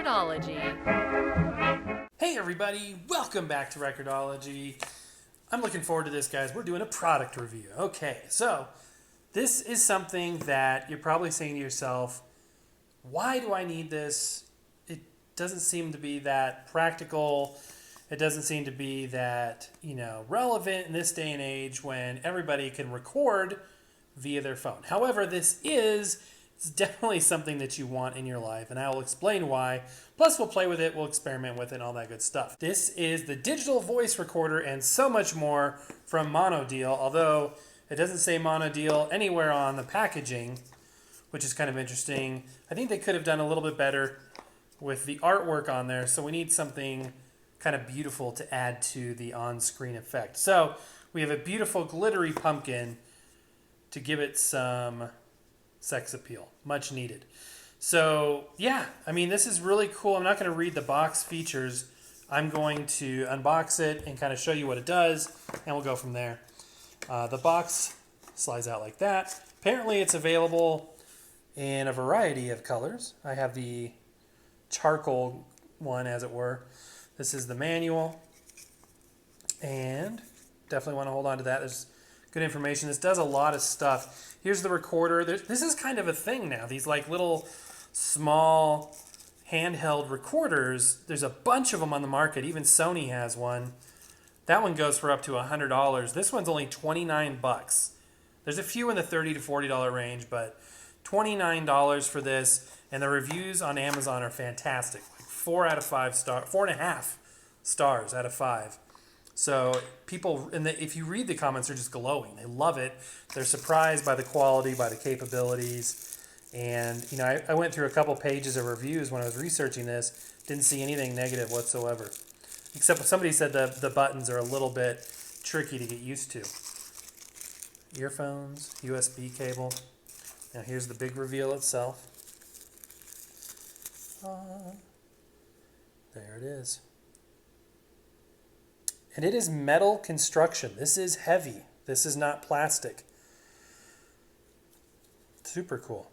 Record-ology. Hey everybody, welcome back to Record-ology. I'm looking forward to this, guys. We're doing a product review. Okay, so this is something that you're probably saying to yourself, why do I need this? It doesn't seem to be that practical. It doesn't seem to be that, relevant in this day and age when everybody can record via their phone. However, it's definitely something that you want in your life, and I will explain why. Plus, we'll play with it, we'll experiment with it, and all that good stuff. This is the digital voice recorder and so much more from Monodeal, although it doesn't say Monodeal anywhere on the packaging, which is kind of interesting. I think they could have done a little bit better with the artwork on there, so we need something kind of beautiful to add to the on-screen effect. So we have a beautiful glittery pumpkin to give it some sex appeal, much needed. So yeah, this is really cool. I'm not going to read the box features. I'm going to unbox it and kind of show you what it does, and we'll go from there. The box slides out like that. Apparently it's available in a variety of colors. I have the charcoal one, as it were. This is the manual, and definitely want to hold on to that. There's good information. This does a lot of stuff. Here's the recorder. This is kind of a thing now. These like little small handheld recorders. There's a bunch of them on the market. Even Sony has one. That one goes for up to $100. This one's only $29. There's a few in the $30 to $40 range, but $29 for this. And the reviews on Amazon are fantastic. Like 4.5 stars out of 5. So people, if you read the comments, they're just glowing. They love it. They're surprised by the quality, by the capabilities. And, I went through a couple pages of reviews when I was researching this. Didn't see anything negative whatsoever. Except somebody said the buttons are a little bit tricky to get used to. Earphones, USB cable. Now here's the big reveal itself. There it is. And it is metal construction. This is heavy. This is not plastic. Super cool.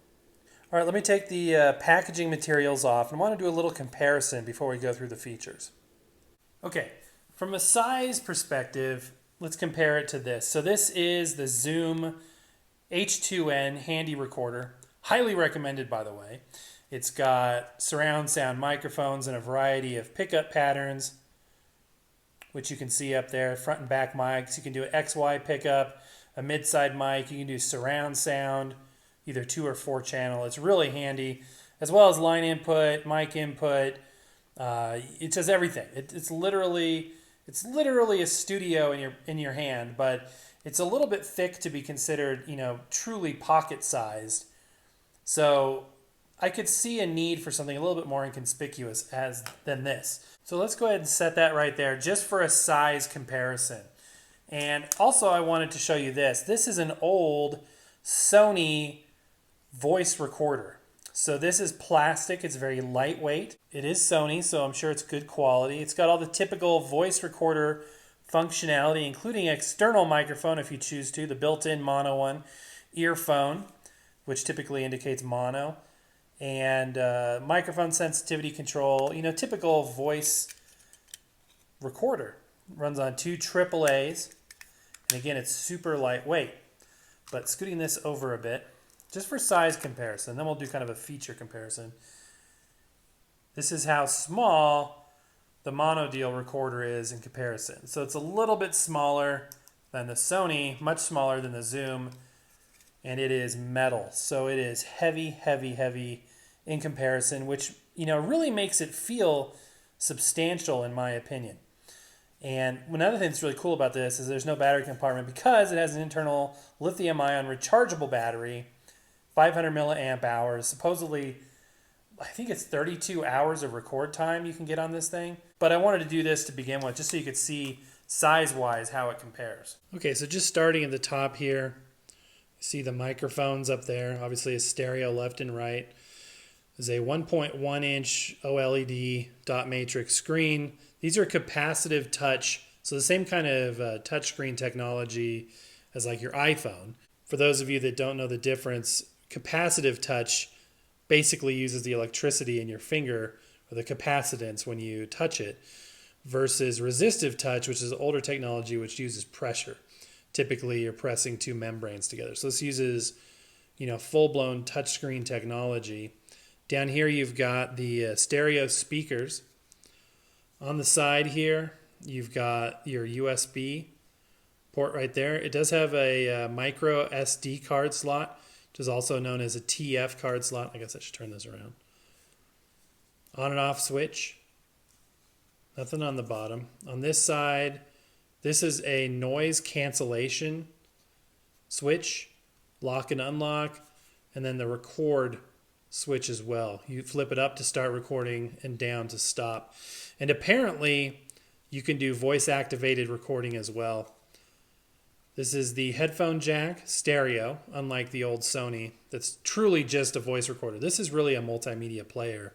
All right, let me take the packaging materials off and I want to do a little comparison before we go through the features. Okay, from a size perspective, let's compare it to this. So this is the Zoom H2N handy recorder. Highly recommended, by the way. It's got surround sound microphones and a variety of pickup patterns, which you can see up there, front and back mics. You can do an XY pickup, a mid-side mic. You can do surround sound, either 2 or 4 channel. It's really handy, as well as line input, mic input. It does everything. It's literally a studio in your hand, but it's a little bit thick to be considered, truly pocket-sized. So I could see a need for something a little bit more inconspicuous than this. So let's go ahead and set that right there just for a size comparison. And also I wanted to show you this. This is an old Sony voice recorder. So this is plastic. It's very lightweight. It is Sony, so I'm sure it's good quality. It's got all the typical voice recorder functionality, including external microphone if you choose to, the built-in mono one, earphone, which typically indicates mono, and microphone sensitivity control, typical voice recorder. Runs on 2 AAAs, and again, it's super lightweight. But scooting this over a bit, just for size comparison, then we'll do kind of a feature comparison. This is how small the Monodeal recorder is in comparison. So it's a little bit smaller than the Sony, much smaller than the Zoom, and it is metal. So it is heavy, heavy, heavy in comparison, which really makes it feel substantial in my opinion. And another thing that's really cool about this is there's no battery compartment because it has an internal lithium-ion rechargeable battery, 500 milliamp hours. Supposedly, I think it's 32 hours of record time you can get on this thing. But I wanted to do this to begin with just so you could see size-wise how it compares. Okay, so just starting at the top here, you see the microphones up there. Obviously a stereo left and right. There's a 1.1 inch OLED dot matrix screen. These are capacitive touch, so the same kind of touchscreen technology as like your iPhone. For those of you that don't know the difference, capacitive touch basically uses the electricity in your finger or the capacitance when you touch it, versus resistive touch, which is older technology which uses pressure. Typically, you're pressing two membranes together. So this uses, full-blown touchscreen technology. Down here, you've got the stereo speakers. On the side here, you've got your USB port right there. It does have a micro SD card slot, which is also known as a TF card slot. I guess I should turn this around. On and off switch. Nothing on the bottom. On this side, this is a noise cancellation switch, lock and unlock, and then the record switch as well. You flip it up to start recording and down to stop. And apparently, you can do voice-activated recording as well. This is the headphone jack stereo, unlike the old Sony. That's truly just a voice recorder. This is really a multimedia player.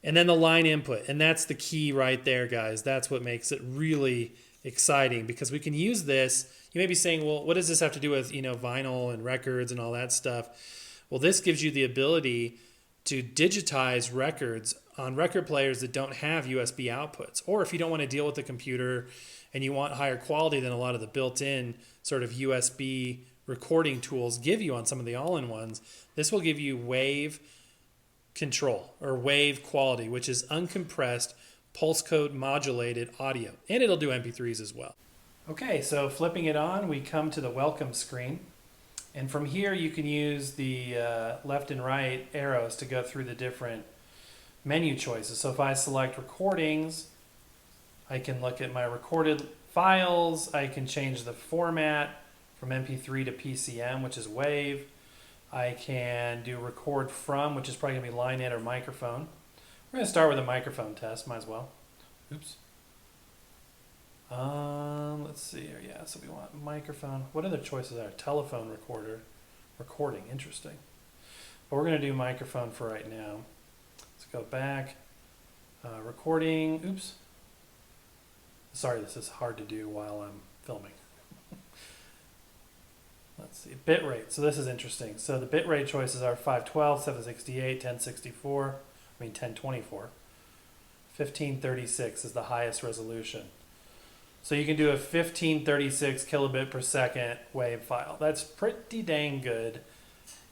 And then the line input, and that's the key right there, guys. That's what makes it really exciting, because we can use this. You may be saying, well, what does this have to do with, vinyl and records and all that stuff? Well, this gives you the ability to digitize records on record players that don't have USB outputs. Or if you don't want to deal with the computer and you want higher quality than a lot of the built-in sort of USB recording tools give you on some of the all-in-ones, this will give you wave control or wave quality, which is uncompressed pulse code modulated audio, and it'll do MP3s as well. Okay, so flipping it on, we come to the welcome screen, and from here you can use the left and right arrows to go through the different menu choices. So if I select recordings, I can look at my recorded files. I can change the format from MP3 to PCM, which is wave. I can do record from, which is probably going to be line in or microphone. We're going to start with a microphone test, might as well. Oops. Let's see here. Yeah, so we want microphone. What other choices are? Telephone recorder. Recording, interesting. But we're going to do microphone for right now. Let's go back. Recording, oops. Sorry, this is hard to do while I'm filming. Let's see, bitrate. So this is interesting. So the bitrate choices are 512, 768, 1024. 1536 is the highest resolution. So you can do a 1536 kilobit per second wave file. That's pretty dang good.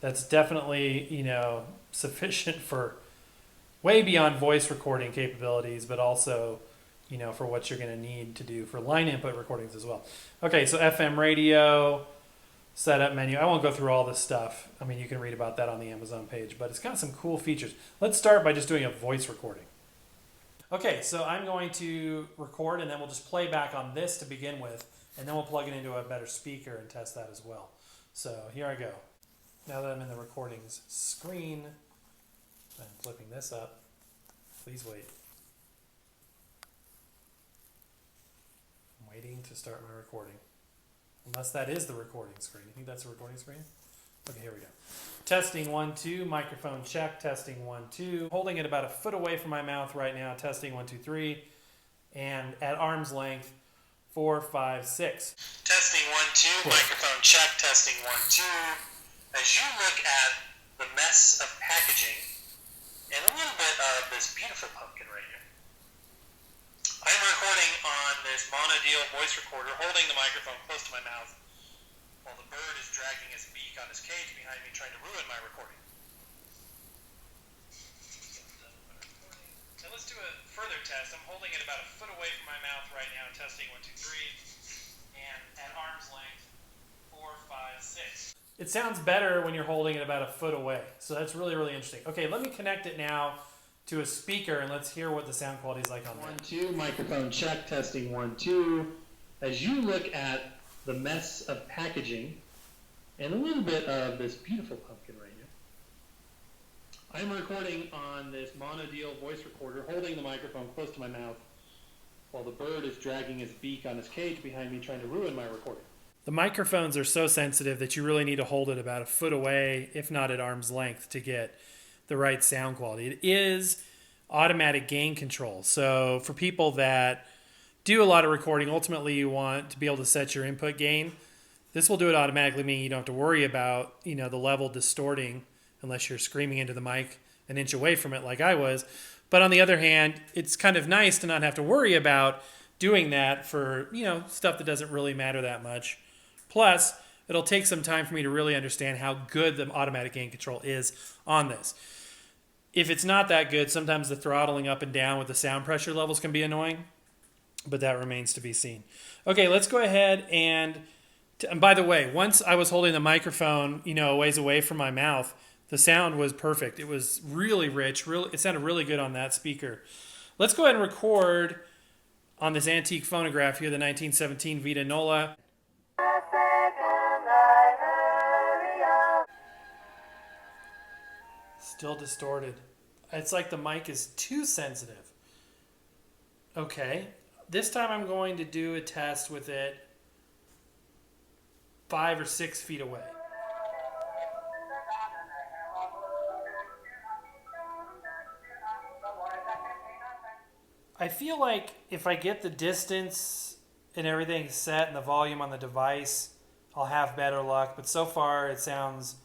That's definitely, sufficient for way beyond voice recording capabilities, but also, for what you're going to need to do for line input recordings as well. Okay, so FM radio, setup menu. I won't go through all this stuff. I mean, you can read about that on the Amazon page, but it's got some cool features. Let's start by just doing a voice recording. Okay, so I'm going to record, and then we'll just play back on this to begin with, and then we'll plug it into a better speaker and test that as well. So here I go. Now that I'm in the recordings screen, I'm flipping this up. Please wait. I'm waiting to start my recording. Unless that is the recording screen. You think that's the recording screen? Okay, here we go. Testing 1, 2, microphone check, testing 1, 2. Holding it about a foot away from my mouth right now, testing 1, 2, 3. And at arm's length, 4, 5, 6. Testing 1, 2, microphone check, testing 1, 2. As you look at the mess of packaging and a little bit of this beautiful pumpkin right here, I'm recording on this Monodeal voice recorder, holding the microphone close to my mouth, while the bird is dragging his beak on his cage behind me, trying to ruin my recording. Now let's do a further test. I'm holding it about a foot away from my mouth right now, testing 1, 2, 3, and at arm's length, 4, 5, 6. It sounds better when you're holding it about a foot away. So that's really, really interesting. Okay, let me connect it now to a speaker, and let's hear what the sound quality is like on that. 1, 2, microphone check, testing 1, 2. As you look at the mess of packaging and a little bit of this beautiful pumpkin right here, I'm recording on this Monodeal voice recorder, holding the microphone close to my mouth, while the bird is dragging his beak on his cage behind me, trying to ruin my recording. The microphones are so sensitive that you really need to hold it about a foot away, if not at arm's length, to get the right sound quality. It is automatic gain control. So for people that do a lot of recording, ultimately you want to be able to set your input gain. This will do it automatically, meaning you don't have to worry about, the level distorting unless you're screaming into the mic an inch away from it like I was. But on the other hand, it's kind of nice to not have to worry about doing that for, you know, stuff that doesn't really matter that much. Plus, it'll take some time for me to really understand how good the automatic gain control is on this. If it's not that good, sometimes the throttling up and down with the sound pressure levels can be annoying, but that remains to be seen. Okay, let's go ahead and by the way, once I was holding the microphone, you know, a ways away from my mouth, the sound was perfect. It was really rich. It sounded really good on that speaker. Let's go ahead and record on this antique phonograph here, the 1917 Vita Nola. Still distorted. It's like the mic is too sensitive. Okay, this time I'm going to do a test with it 5 or 6 feet away. I feel like if I get the distance and everything set and the volume on the device, I'll have better luck. But so far it sounds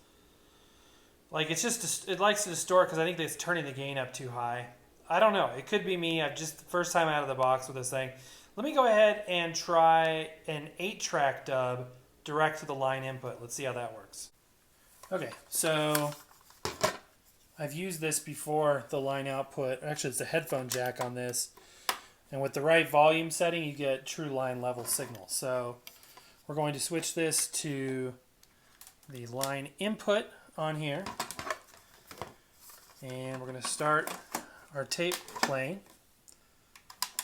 like it's just, it likes to distort because I think it's turning the gain up too high. I don't know. It could be me. I've just the first time out of the box with this thing. Let me go ahead and try an 8-track dub direct to the line input. Let's see how that works. Okay, so I've used this before, the line output. Actually, it's a headphone jack on this. And with the right volume setting, you get true line level signal. So we're going to switch this to the line input on here. And we're going to start our tape playing.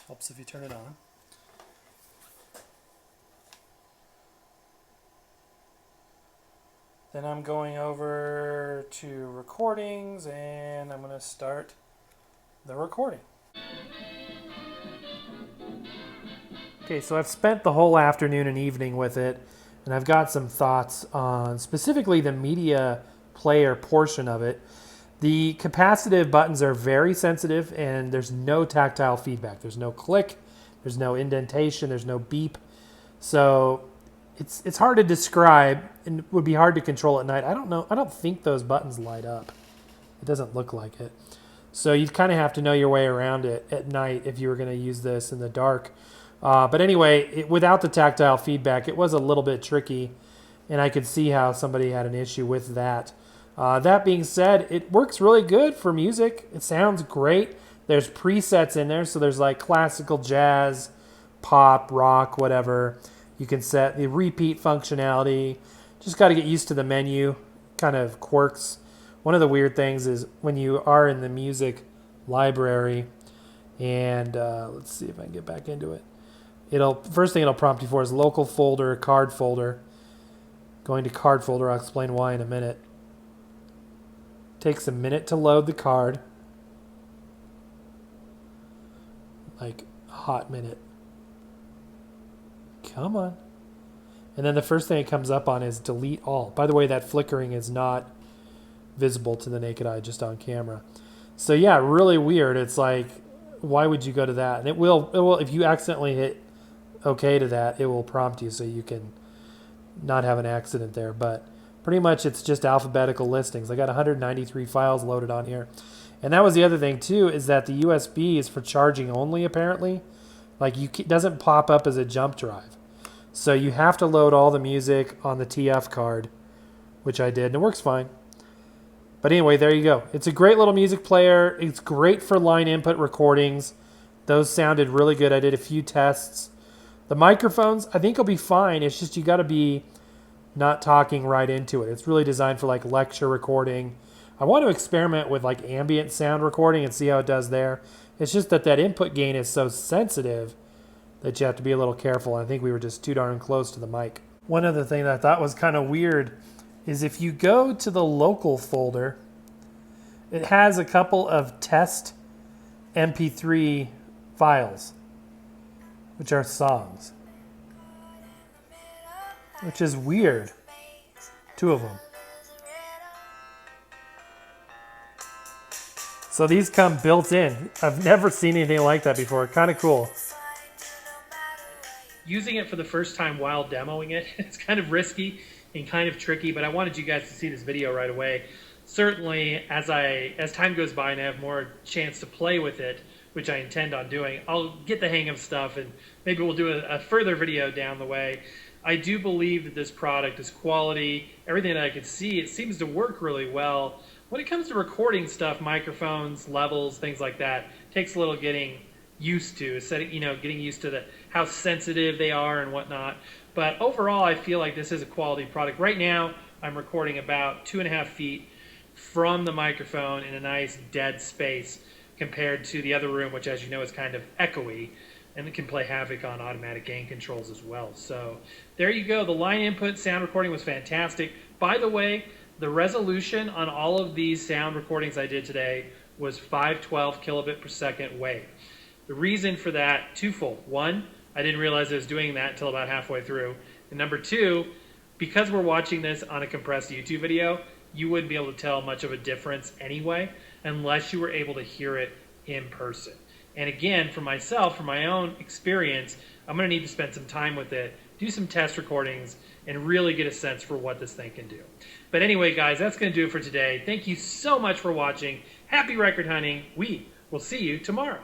Helps if you turn it on. Then I'm going over to recordings and I'm going to start the recording. Okay, so I've spent the whole afternoon and evening with it, and I've got some thoughts on specifically the media player portion of it. The capacitive buttons are very sensitive, and there's no tactile feedback. There's no click, there's no indentation, there's no beep. So it's hard to describe, and it would be hard to control at night. I don't know. I don't think those buttons light up. It doesn't look like it. So you kind of have to know your way around it at night if you were going to use this in the dark. But anyway, without the tactile feedback, it was a little bit tricky, and I could see how somebody had an issue with that. That being said, it works really good for music. It sounds great. There's presets in there, so there's like classical, jazz, pop, rock, whatever. You can set the repeat functionality. Just got to get used to the menu kind of quirks. One of the weird things is when you are in the music library, and let's see if I can get back into it. First thing it'll prompt you for is local folder, card folder. Going to card folder, I'll explain why in a minute. Takes a minute to load the card. Like a hot minute. Come on. And then the first thing it comes up on is delete all. By the way, that flickering is not visible to the naked eye, just on camera. So yeah, really weird. It's like, why would you go to that? And it will if you accidentally hit OK to that, it will prompt you so you can not have an accident there. But pretty much it's just alphabetical listings. I got 193 files loaded on here. And that was the other thing too, is that the USB is for charging only apparently. Like it doesn't pop up as a jump drive. So you have to load all the music on the TF card, which I did, and it works fine. But anyway, there you go. It's a great little music player. It's great for line input recordings. Those sounded really good. I did a few tests. The microphones, I think will be fine. It's just you got to be not talking right into it. It's really designed for like lecture recording. I want to experiment with like ambient sound recording and see how it does there. It's just that input gain is so sensitive that you have to be a little careful. I think we were just too darn close to the mic. One other thing that I thought was kind of weird is if you go to the local folder, it has a couple of test MP3 files, which are songs, which is weird. 2 of them. So these come built in. I've never seen anything like that before. Kind of cool. Using it for the first time while demoing it, it's kind of risky and kind of tricky, but I wanted you guys to see this video right away. certainly as time goes by and I have more chance to play with it, which I intend on doing, I'll get the hang of stuff and maybe we'll do a further video down the way. I do believe that this product is quality. Everything that I could see, it seems to work really well. When it comes to recording stuff, microphones, levels, things like that, takes a little getting used to, getting used to how sensitive they are and whatnot. But overall, I feel like this is a quality product. Right now, I'm recording about 2.5 feet from the microphone in a nice dead space compared to the other room, which, as you know, is kind of echoey, and it can play havoc on automatic gain controls as well. So there you go. The line input sound recording was fantastic. By the way, the resolution on all of these sound recordings I did today was 512 kilobit per second wave. The reason for that, twofold. One, I didn't realize I was doing that until about halfway through. And number two, because we're watching this on a compressed YouTube video, you wouldn't be able to tell much of a difference anyway, unless you were able to hear it in person. And again, for myself, from my own experience, I'm going to need to spend some time with it, do some test recordings, and really get a sense for what this thing can do. But anyway, guys, that's going to do it for today. Thank you so much for watching. Happy record hunting. We will see you tomorrow.